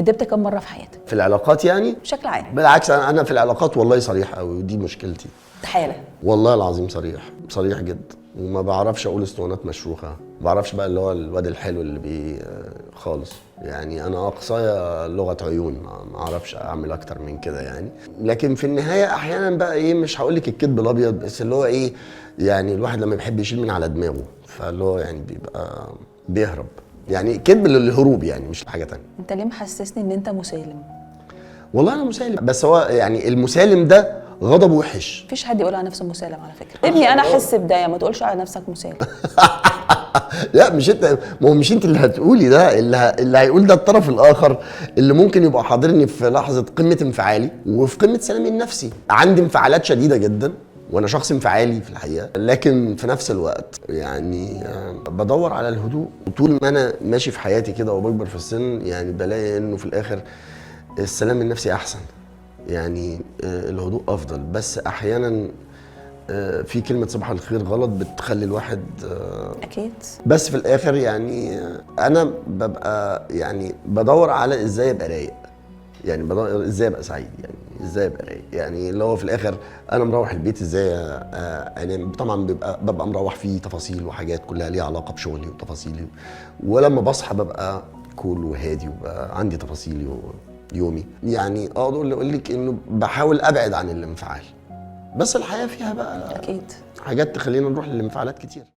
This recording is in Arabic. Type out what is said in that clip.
كدبت كم مره في حياتك في العلاقات يعني بشكل عام؟ بالعكس انا في العلاقات والله صريح قوي، ودي مشكلتي. استحاله. والله العظيم صريح جدا، وما بعرفش اقول اسطوانات مشروخه، ما بعرفش بقى اللي هو الواد الحلو اللي خالص يعني. انا اقصايا لغه عيون، ما اعرفش اعمل اكتر من كده يعني. لكن في النهايه احيانا بقى ايه، مش هقول لك الكذب الابيض، بس اللي هو ايه يعني، الواحد لما بيحب يشيل من على دماغه فاللي هو يعني بيبقى بيهرب يعني، كذب للهروب يعني، مش حاجه تانية. انت ليه محسسني ان انت مسالم؟ والله انا مسالم، بس هو يعني المسالم ده غضب وحش. مفيش حد يقول على نفسه مسالم على فكره. ابني انا احس بدايه، ما تقولش على نفسك مسالم. لا مش انت، ما هو مش انت اللي هتقولي ده، اللي هيقول ده الطرف الاخر، اللي ممكن يبقى حاضرني في لحظه قمه انفعالي وفي قمه سلامي النفسي. عندي انفعالات شديده جدا، وانا شخص انفعالي في الحقيقه، لكن في نفس الوقت يعني بدور على الهدوء. وطول ما انا ماشي في حياتي كده وبكبر في السن يعني بلاقي انه في الاخر السلام النفسي احسن يعني، الهدوء افضل. بس احيانا في كلمة صباح الخير غلط بتخلي الواحد اكيد. بس في الاخر يعني انا ببقى يعني بدور على ازاي ابقى رايق يعني، بدور ازاي ابقى سعيد يعني، ازاي ابقى رايق يعني، اللي هو في الاخر انا مروح البيت ازاي انام. طبعا ببقى مروح فيه تفاصيل وحاجات كلها ليها علاقة بشغلي وتفاصيلي، ولما بصحى ببقى كول وهادي وبقى عندي تفاصيلي يومي يعني. اقدر اقول لك انه بحاول ابعد عن الانفعال، بس الحياة فيها بقى اكيد حاجات تخلينا نروح للانفعالات كتير.